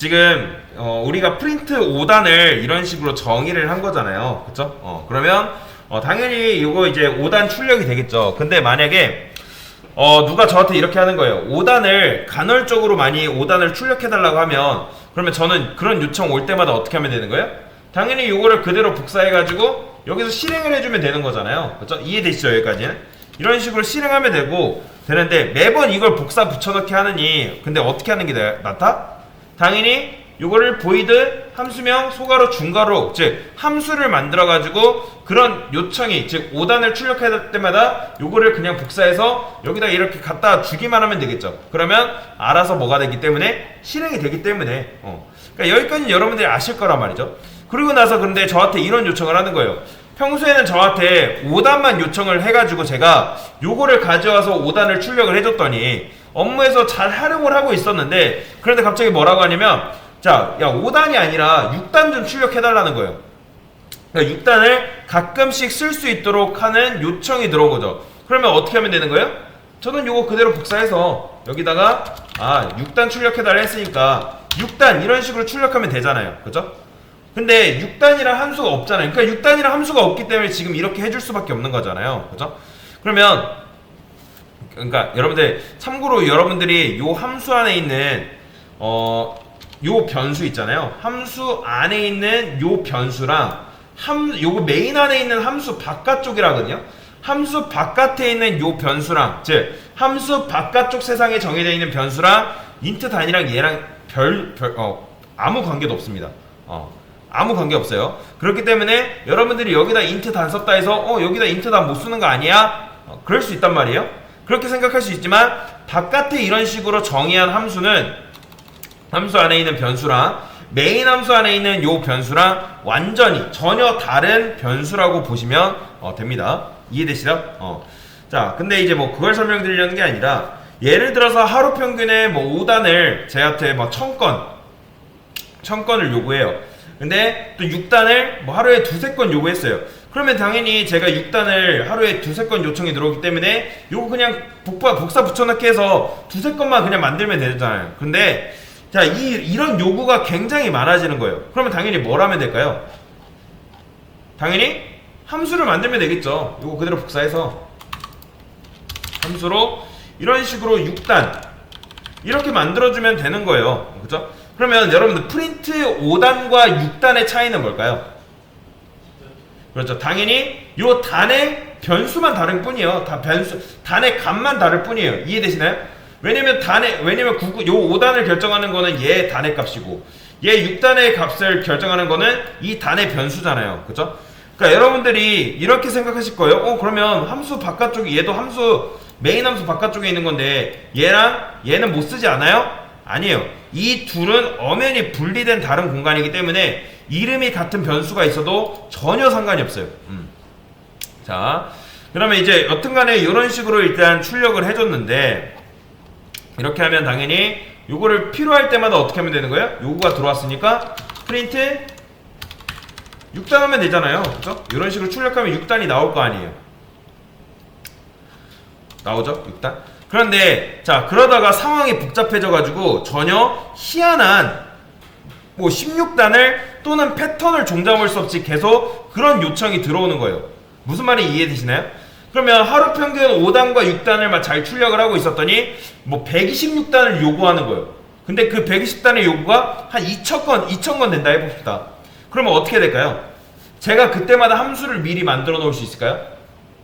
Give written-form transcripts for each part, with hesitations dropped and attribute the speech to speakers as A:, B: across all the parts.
A: 지금 우리가 프린트 5단을 이런 식으로 정의를 한 거잖아요. 그쵸? 그러면 당연히 이거 이제 5단 출력이 되겠죠. 근데 만약에 누가 저한테 이렇게 하는 거예요. 5단을 간헐적으로 많이 5단을 출력해달라고 하면, 그러면 저는 그런 요청 올 때마다 어떻게 하면 되는 거예요? 당연히 이거를 그대로 복사해가지고 여기서 실행을 해주면 되는 거잖아요. 그쵸? 이해되시죠? 여기까지는? 이런 식으로 실행하면 되는데 매번 이걸 복사 붙여넣기 하느니, 근데 어떻게 하는 게 낫다? 당연히 이거를 보이드 함수명 소가로 중가로, 즉 함수를 만들어 가지고 그런 요청이, 즉 5단을 출력할 때마다 요거를 그냥 복사해서 여기다 이렇게 갖다 주기만 하면 되겠죠. 그러면 알아서 뭐가 되기 때문에 실행이 되기 때문에 그러니까 여기까지는 여러분들이 아실 거란 말이죠. 그리고 나서 근데 저한테 이런 요청을 하는 거예요. 평소에는 저한테 5단만 요청을 해가지고 제가 요거를 가져와서 5단을 출력을 해줬더니 업무에서 잘 활용을 하고 있었는데, 그런데 갑자기 뭐라고 하냐면, 자, 야 5단이 아니라 6단 좀 출력해달라는 거예요. 그러니까 6단을 가끔씩 쓸 수 있도록 하는 요청이 들어온 거죠. 그러면 어떻게 하면 되는 거예요? 저는 요거 그대로 복사해서 여기다가 6단 출력해달라 했으니까 6단 이런 식으로 출력하면 되잖아요. 그죠? 근데 6단이란 함수가 없잖아요. 그러니까 6단이란 함수가 없기 때문에 지금 이렇게 해줄 수밖에 없는 거잖아요. 그죠? 그러니까 여러분들 참고로 여러분들이 요 함수 안에 있는 요 변수 있잖아요. 함수 안에 있는 요 변수랑 요거 메인 안에 있는 함수 바깥쪽이라거든요. 함수 바깥에 있는 요 변수랑, 즉 함수 바깥쪽 세상에 정해져 있는 변수랑 인트 단위랑 얘랑 아무 관계도 없습니다. 아무 관계 없어요. 그렇기 때문에 여러분들이 여기다 인트 단 썼다 해서 여기다 인트 단 못 쓰는 거 아니야? 그럴 수 있단 말이에요. 그렇게 생각할 수 있지만 바깥에 이런 식으로 정의한 함수는 함수 안에 있는 변수랑 메인 함수 안에 있는 요 변수랑 완전히 전혀 다른 변수라고 보시면 됩니다. 이해되시죠? 자, 근데 이제 뭐 그걸 설명드리려는 게 아니라, 예를 들어서 하루 평균에 뭐 5단을 제한테 막 1000건을 요구해요. 근데 또 6단을 뭐 하루에 두세 건 요구했어요. 그러면 당연히 제가 6단을 하루에 두세 건 요청이 들어오기 때문에 요거 그냥 복사 붙여넣기 해서 두세 건만 그냥 만들면 되잖아요. 근데 자, 이런 요구가 굉장히 많아지는 거예요. 그러면 당연히 뭘 하면 될까요? 당연히 함수를 만들면 되겠죠. 요거 그대로 복사해서 함수로 이런 식으로 6단 이렇게 만들어주면 되는 거예요. 그죠? 그러면 여러분들 프린트 5단과 6단의 차이는 뭘까요? 그렇죠. 당연히 요 단의 변수만 다른 뿐이에요. 단의 값만 다를 뿐이에요. 이해되시나요? 왜냐면 요 5단을 결정하는 거는 얘 단의 값이고, 얘 6단의 값을 결정하는 거는 이 단의 변수잖아요. 그죠? 그러니까 여러분들이 이렇게 생각하실 거예요. 그러면 함수 바깥쪽에, 얘도 메인 함수 바깥쪽에 있는 건데 얘랑 얘는 못 쓰지 않아요? 아니에요. 이 둘은 엄연히 분리된 다른 공간이기 때문에 이름이 같은 변수가 있어도 전혀 상관이 없어요. 자, 그러면 이제 여튼간에 이런 식으로 일단 출력을 해줬는데, 이렇게 하면 당연히 요거를 필요할 때마다 어떻게 하면 되는 거예요? 요거가 들어왔으니까 프린트 6단 하면 되잖아요. 그죠? 이런 식으로 출력하면 6단이 나올 거 아니에요. 나오죠? 6단. 그런데 자, 그러다가 상황이 복잡해져 가지고 전혀 희한한 뭐 16단을 또는 패턴을 종잡을 수 없이 계속 그런 요청이 들어오는 거예요. 무슨 말이 이해되시나요? 그러면 하루 평균 5단과 6단을 잘 출력을 하고 있었더니 뭐 126단을 요구하는 거예요. 근데 그 120단의 요구가 한 2000건 된다 해봅시다. 그러면 어떻게 될까요? 제가 그때마다 함수를 미리 만들어 놓을 수 있을까요?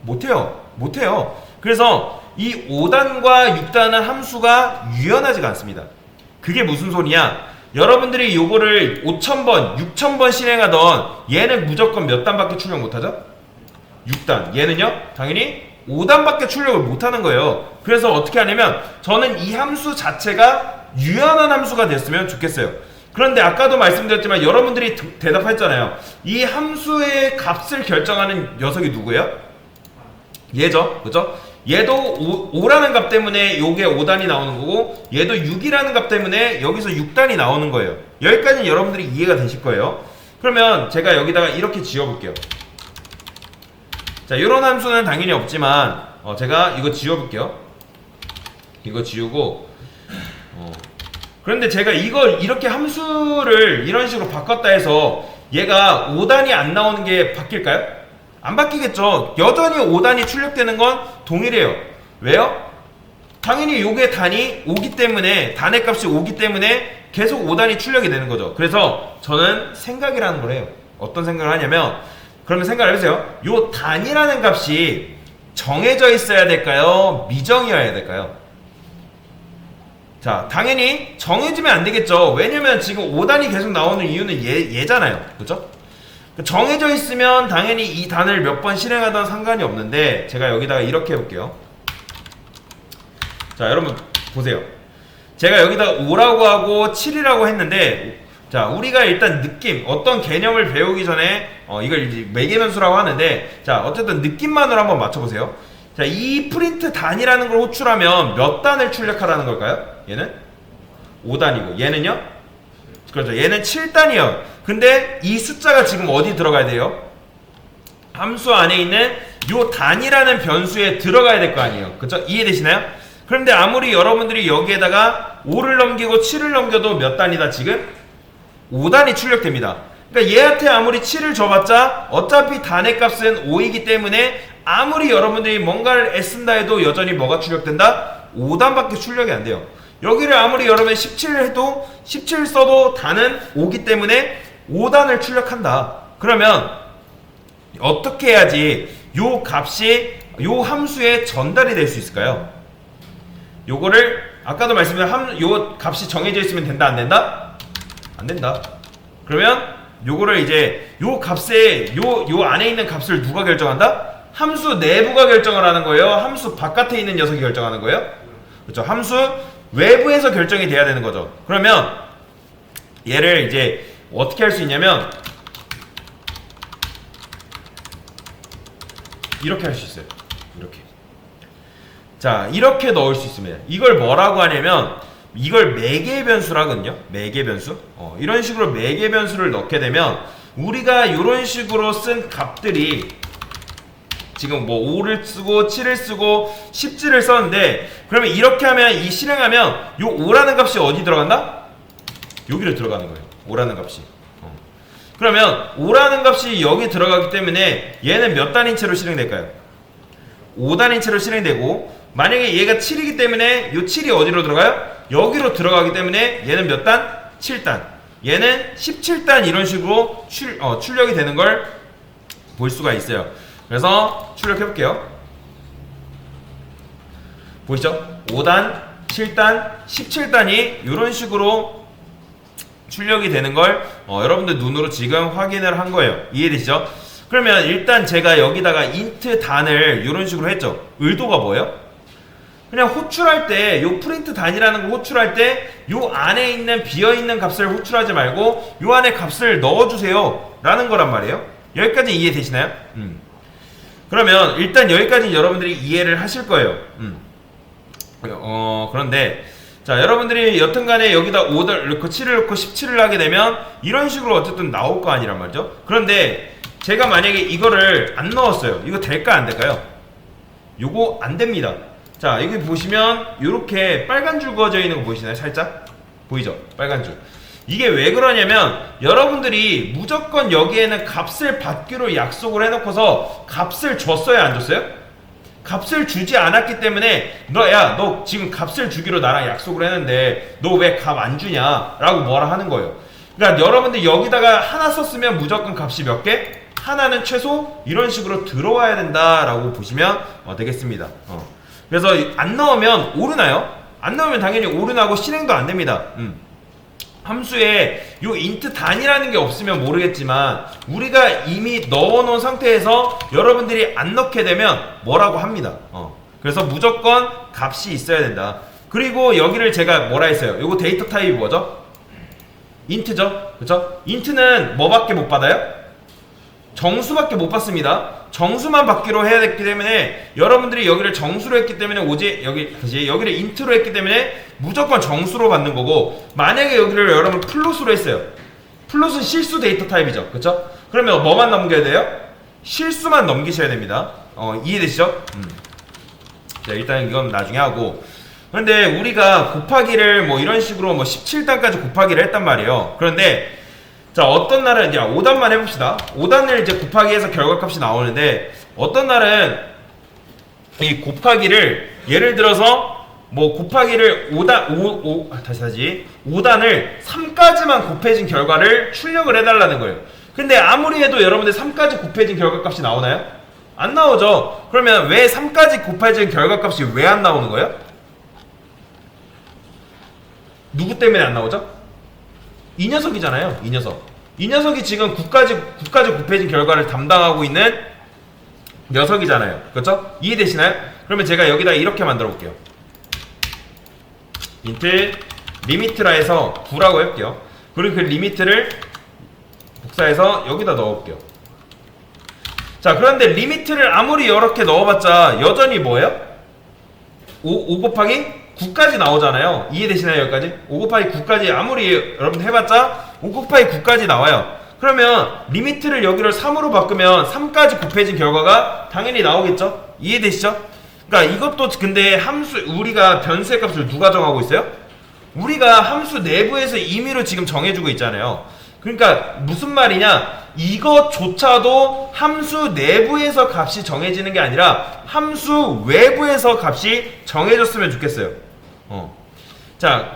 A: 못해요. 그래서 이 5단과 6단은 함수가 유연하지가 않습니다. 그게 무슨 소리냐? 여러분들이 요거를 5000번, 6000번 실행하던 얘는 무조건 몇 단밖에 출력 못하죠? 6단. 얘는요? 당연히 5단밖에 출력을 못하는 거예요. 그래서 어떻게 하냐면 저는 이 함수 자체가 유연한 함수가 됐으면 좋겠어요. 그런데 아까도 말씀드렸지만 여러분들이 대답했잖아요. 이 함수의 값을 결정하는 녀석이 누구예요? 얘죠. 그죠? 얘도 5라는 값 때문에 요게 5단이 나오는 거고, 얘도 6이라는 값 때문에 여기서 6단이 나오는 거예요. 여기까지는 여러분들이 이해가 되실 거예요. 그러면 제가 여기다가 이렇게 지워볼게요. 자, 요런 함수는 당연히 없지만 제가 이거 지워볼게요. 이거 지우고 그런데 제가 이걸 이렇게 함수를 이런 식으로 바꿨다 해서 얘가 5단이 안 나오는 게 바뀔까요? 안 바뀌겠죠. 여전히 5단이 출력되는 건 동일해요. 왜요? 당연히 요게 단이 오기 때문에, 단의 값이 오기 때문에 계속 5단이 출력이 되는 거죠. 그래서 저는 생각이라는 걸 해요. 어떤 생각을 하냐면, 그러면 생각을 해보세요. 요 단이라는 값이 정해져 있어야 될까요? 미정이어야 될까요? 자, 당연히 정해지면 안 되겠죠. 왜냐면 지금 5단이 계속 나오는 이유는 얘잖아요. 그죠? 정해져 있으면 당연히 이 단을 몇 번 실행하던 상관이 없는데, 제가 여기다가 이렇게 해볼게요. 자, 여러분 보세요. 제가 여기다가 5라고 하고 7이라고 했는데, 자, 우리가 일단 느낌, 어떤 개념을 배우기 전에 이걸 이제 매개변수라고 하는데, 자, 어쨌든 느낌만으로 한번 맞춰보세요. 자, 이 프린트 단이라는 걸 호출하면 몇 단을 출력하라는 걸까요? 얘는 5단이고 얘는요? 그렇죠. 얘는 7단이요. 근데 이 숫자가 지금 어디 들어가야 돼요? 함수 안에 있는 요 단이라는 변수에 들어가야 될 거 아니에요. 그렇죠? 이해되시나요? 그런데 아무리 여러분들이 여기에다가 5를 넘기고 7을 넘겨도 몇 단이다 지금? 5단이 출력됩니다. 그러니까 얘한테 아무리 7을 줘봤자 어차피 단의 값은 5이기 때문에 아무리 여러분들이 뭔가를 애쓴다 해도 여전히 뭐가 출력된다? 5단밖에 출력이 안 돼요. 여기를 아무리 여러분이 17을 해도 17 써도 단은 5기 때문에 5단을 출력한다. 그러면 어떻게 해야지 요 값이 요 함수에 전달이 될 수 있을까요? 요거를 아까도 말씀드린 요 값이 정해져 있으면 된다 안 된다? 안 된다. 그러면 요거를 이제 요 값에 요 안에 있는 값을 누가 결정한다? 함수 내부가 결정을 하는 거예요? 함수 바깥에 있는 녀석이 결정하는 거예요? 그렇죠. 함수 외부에서 결정이 돼야 되는 거죠. 그러면 얘를 이제 어떻게 할 수 있냐면 이렇게 할 수 있어요. 이렇게. 자, 이렇게 넣을 수 있습니다. 이걸 뭐라고 하냐면 이걸 매개변수라거든요. 매개변수. 이런 식으로 매개변수를 넣게 되면 우리가 이런 식으로 쓴 값들이 지금 뭐 5를 쓰고 7을 쓰고 17을 썼는데, 그러면 이렇게 하면 이 실행하면 요 5라는 값이 어디 들어간다? 여기로 들어가는 거예요. 5라는 값이. 그러면 5라는 값이 여기 들어가기 때문에 얘는 몇 단인 채로 실행될까요? 5단인 채로 실행되고, 만약에 얘가 7이기 때문에 요 7이 어디로 들어가요? 여기로 들어가기 때문에 얘는 몇 단? 7단. 얘는 17단 이런 식으로 출력이 되는 걸 볼 수가 있어요. 그래서 출력해 볼게요. 보이죠? 5단, 7단, 17단이 이런 식으로 출력이 되는 걸 여러분들 눈으로 지금 확인을 한 거예요. 이해되시죠? 그러면 일단 제가 여기다가 int 단을 이런 식으로 했죠. 의도가 뭐예요? 그냥 호출할 때, 요 프린트 단이라는 걸 호출할 때 요 안에 있는 비어있는 값을 호출하지 말고 요 안에 값을 넣어주세요 라는 거란 말이에요. 여기까지 이해되시나요? 그러면 일단 여기까지 여러분들이 이해를 하실 거예요. 그런데 자, 여러분들이 여튼간에 여기다 5를 넣고 7을 넣고 17을 하게 되면 이런 식으로 어쨌든 나올 거 아니란 말이죠. 그런데 제가 만약에 이거를 안 넣었어요. 이거 될까 안 될까요? 요거 안 됩니다. 자, 여기 보시면 이렇게 빨간 줄 그어져 있는 거 보이시나요? 살짝 보이죠? 빨간 줄. 이게 왜 그러냐면 여러분들이 무조건 여기에는 값을 받기로 약속을 해놓고서 값을 줬어요, 안 줬어요? 값을 주지 않았기 때문에 너 지금 값을 주기로 나랑 약속을 했는데 너 왜 값 안 주냐 라고 뭐라 하는 거예요. 그러니까 여러분들 여기다가 하나 썼으면 무조건 값이 몇 개? 하나는 최소 이런 식으로 들어와야 된다라고 보시면 되겠습니다. 그래서 안 넣으면 오르나요? 안 넣으면 당연히 오르나고 실행도 안 됩니다. 함수에 요 int 단이라는 게 없으면 모르겠지만 우리가 이미 넣어놓은 상태에서 여러분들이 안 넣게 되면 뭐라고 합니다. 그래서 무조건 값이 있어야 된다. 그리고 여기를 제가 뭐라 했어요? 요거 데이터 타입이 뭐죠? int죠? 그쵸? int는 뭐밖에 못 받아요? 정수밖에 못 받습니다. 정수만 받기로 해야 됐기 때문에 여러분들이 여기를 정수로 했기 때문에 여기를 int로 했기 때문에 무조건 정수로 받는 거고, 만약에 여기를 여러분 플롯으로 했어요. 플롯은 실수 데이터 타입이죠. 그쵸? 그러면 뭐만 넘겨야 돼요? 실수만 넘기셔야 됩니다. 이해되시죠? 자, 일단 이건 나중에 하고, 그런데 우리가 곱하기를 뭐 이런 식으로 뭐 17단까지 곱하기를 했단 말이에요. 그런데 자, 어떤 날은 이제 5단만 해봅시다. 5단을 이제 곱하기해서 결과값이 나오는데, 어떤 날은 이 곱하기를 예를 들어서 뭐 곱하기를 5단을 3까지만 곱해진 결과를 출력을 해달라는 거예요. 근데 아무리 해도 여러분들 3까지 곱해진 결과값이 나오나요? 안 나오죠. 그러면 왜 3까지 곱해진 결과값이 왜 안 나오는 거예요? 누구 때문에 안 나오죠? 이 녀석이잖아요. 이 녀석. 이 녀석이 지금 9까지 곱해진 결과를 담당하고 있는 녀석이잖아요. 그렇죠? 이해되시나요? 그러면 제가 여기다 이렇게 만들어 볼게요. 인트 리미트라 해서 9라고 해볼게요. 그리고 그 리미트를 복사해서 여기다 넣어볼게요. 자, 그런데 리미트를 아무리 이렇게 넣어봤자 여전히 뭐예요? 5 곱하기 9까지 나오잖아요. 이해되시나요? 여기까지? 5 곱하기 9까지 아무리 여러분 해봤자 5 곱하기 9까지 나와요. 그러면 리미트를 여기를 3으로 바꾸면 3까지 곱해진 결과가 당연히 나오겠죠? 이해되시죠? 그러니까 이것도 근데 함수, 우리가 변수의 값을 누가 정하고 있어요? 우리가 함수 내부에서 임의로 지금 정해주고 있잖아요. 그러니까 무슨 말이냐, 이것조차도 함수 내부에서 값이 정해지는 게 아니라 함수 외부에서 값이 정해졌으면 좋겠어요. 자,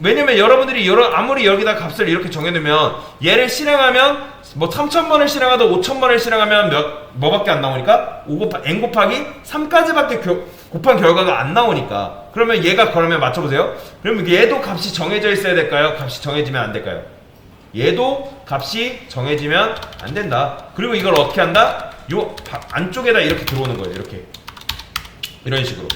A: 왜냐면 여러분들이 아무리 여기다 값을 이렇게 정해놓으면 얘를 실행하면 뭐 3000번을 실행하든 5000번을 실행하면 뭐밖에 안 나오니까 n 곱하기 3까지밖에 곱한 결과가 안 나오니까, 그러면 얘가 그러면 맞춰보세요. 그러면 얘도 값이 정해져 있어야 될까요? 값이 정해지면 안 될까요? 얘도 값이 정해지면 안 된다. 그리고 이걸 어떻게 한다? 요 안쪽에다 이렇게 들어오는 거예요. 이렇게 이런 식으로.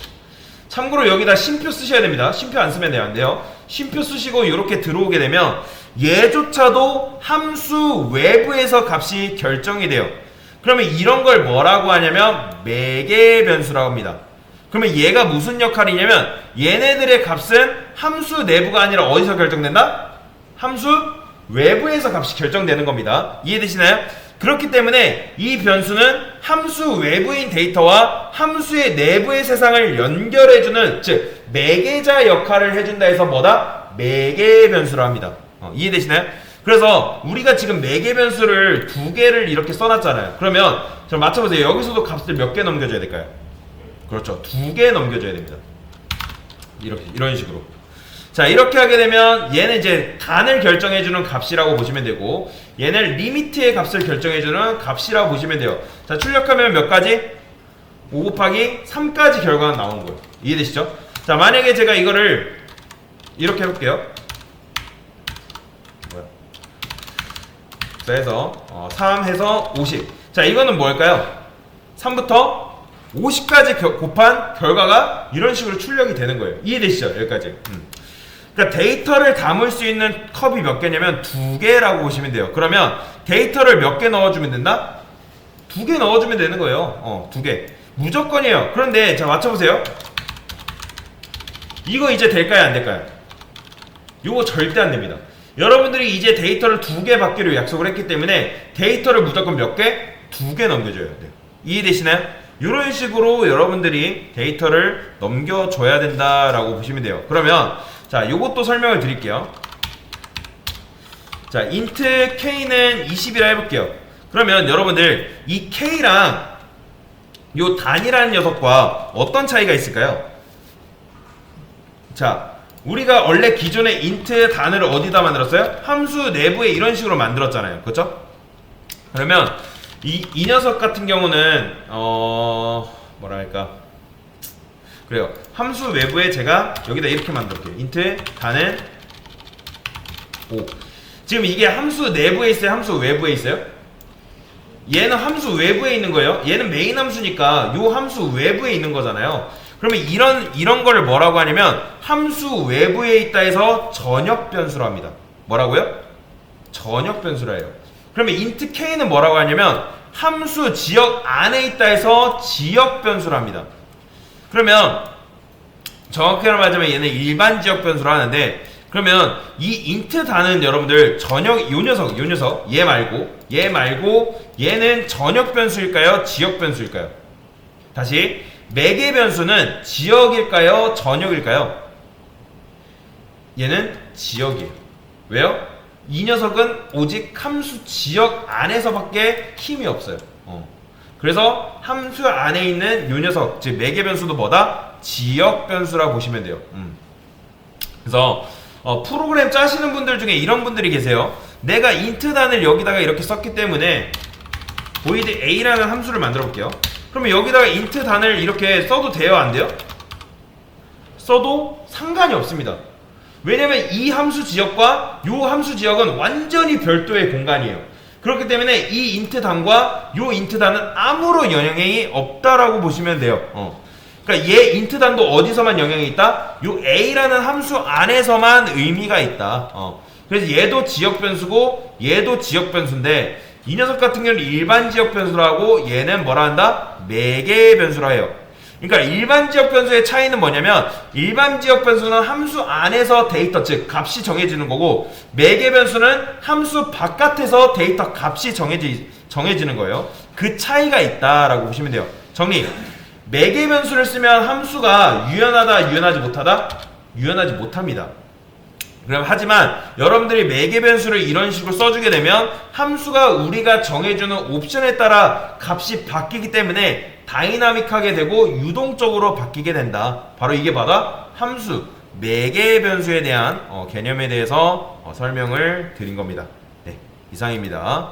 A: 참고로 여기다 쉼표 쓰셔야 됩니다. 쉼표 안 쓰면 안 돼요. 쉼표 쓰시고 이렇게 들어오게 되면 얘조차도 함수 외부에서 값이 결정이 돼요. 그러면 이런 걸 뭐라고 하냐면 매개 변수라고 합니다. 그러면 얘가 무슨 역할이냐면 얘네들의 값은 함수 내부가 아니라 어디서 결정된다? 함수 외부에서 값이 결정되는 겁니다. 이해되시나요? 그렇기 때문에 이 변수는 함수 외부인 데이터와 함수의 내부의 세상을 연결해주는, 즉 매개자 역할을 해준다 해서 뭐다? 매개 변수라 합니다. 이해되시나요? 그래서 우리가 지금 매개 변수를 2개를 이렇게 써놨잖아요. 그러면 좀 맞춰보세요. 여기서도 값을 몇 개 넘겨줘야 될까요? 그렇죠. 2개 넘겨줘야 됩니다. 이런 식으로. 자, 이렇게 하게 되면 얘는 이제 단을 결정해주는 값이라고 보시면 되고, 얘는 리미트의 값을 결정해주는 값이라고 보시면 돼요. 자, 출력하면 몇 가지? 5 곱하기 3까지 결과가 나오는 거예요. 이해되시죠? 자, 만약에 제가 이거를 이렇게 해볼게요. 자, 해서 3 해서 50. 자, 이거는 뭘까요? 3부터 50까지 곱한 결과가 이런 식으로 출력이 되는 거예요. 이해되시죠? 여기까지. 그러니까 데이터를 담을 수 있는 컵이 몇 개냐면 2개라고 보시면 돼요. 그러면 데이터를 몇 개 넣어주면 된다? 2개 넣어주면 되는 거예요. 2개. 무조건이에요. 그런데 자, 맞춰보세요. 이거 이제 될까요? 안 될까요? 이거 절대 안 됩니다. 여러분들이 이제 데이터를 2개 받기로 약속을 했기 때문에 데이터를 무조건 몇 개? 2개 넘겨줘야 돼요. 이해되시나요? 이런 식으로 여러분들이 데이터를 넘겨줘야 된다라고 보시면 돼요. 그러면 자, 요것도 설명을 드릴게요. 자, int k는 20이라 해볼게요. 그러면 여러분들 이 k랑 요 단이라는 녀석과 어떤 차이가 있을까요? 자, 우리가 원래 기존에 int 단을 어디다 만들었어요? 함수 내부에 이런 식으로 만들었잖아요. 그렇죠? 그러면 이 녀석 같은 경우는 뭐랄까, 그래요. 함수 외부에 제가 여기다 이렇게 만들게요. int 단은 5. 지금 이게 함수 내부에 있어요? 함수 외부에 있어요? 얘는 함수 외부에 있는 거예요. 얘는 메인 함수니까 요 함수 외부에 있는 거잖아요. 그러면 이런 거를 뭐라고 하냐면 함수 외부에 있다 해서 전역 변수로 합니다. 뭐라고요? 전역 변수라 해요. 그러면 int k는 뭐라고 하냐면 함수 지역 안에 있다 해서 지역 변수로 합니다. 그러면 정확히 말하자면 얘는 일반 지역 변수로 하는데, 그러면 이 int 단은 여러분들 전역, 요 녀석 얘 말고 얘는 전역 변수일까요? 지역 변수일까요? 다시, 매개 변수는 지역일까요? 전역일까요? 얘는 지역이에요. 왜요? 이 녀석은 오직 함수 지역 안에서밖에 힘이 없어요. 그래서 함수 안에 있는 이 녀석, 즉 매개 변수도 뭐다? 지역 변수라고 보시면 돼요. 그래서 프로그램 짜시는 분들 중에 이런 분들이 계세요. 내가 int 단을 여기다가 이렇게 썼기 때문에 void a라는 함수를 만들어 볼게요. 그러면 여기다가 int 단을 이렇게 써도 돼요? 안 돼요? 써도 상관이 없습니다. 왜냐면 이 함수 지역과 이 함수 지역은 완전히 별도의 공간이에요. 그렇기 때문에 이 int 단과 이 int 단은 아무런 영향이 없다라고 보시면 돼요. 그러니까 얘 int 단도 어디서만 영향이 있다? 이 a라는 함수 안에서만 의미가 있다. 그래서 얘도 지역 변수고 얘도 지역 변수인데 이 녀석 같은 경우는 일반 지역 변수라고 얘는 뭐라 한다? 매개 변수라 해요. 그러니까 일반 지역 변수의 차이는 뭐냐면 일반 지역 변수는 함수 안에서 데이터 즉 값이 정해지는 거고 매개 변수는 함수 바깥에서 데이터 값이 정해지는 거예요. 그 차이가 있다라고 보시면 돼요. 정리. 매개 변수를 쓰면 함수가 유연하다, 유연하지 못하다? 유연하지 못합니다. 그럼 하지만 여러분들이 매개 변수를 이런 식으로 써주게 되면 함수가 우리가 정해주는 옵션에 따라 값이 바뀌기 때문에 다이나믹하게 되고 유동적으로 바뀌게 된다. 바로 이게 바로 함수 매개 변수에 대한 개념에 대해서 설명을 드린 겁니다. 네, 이상입니다.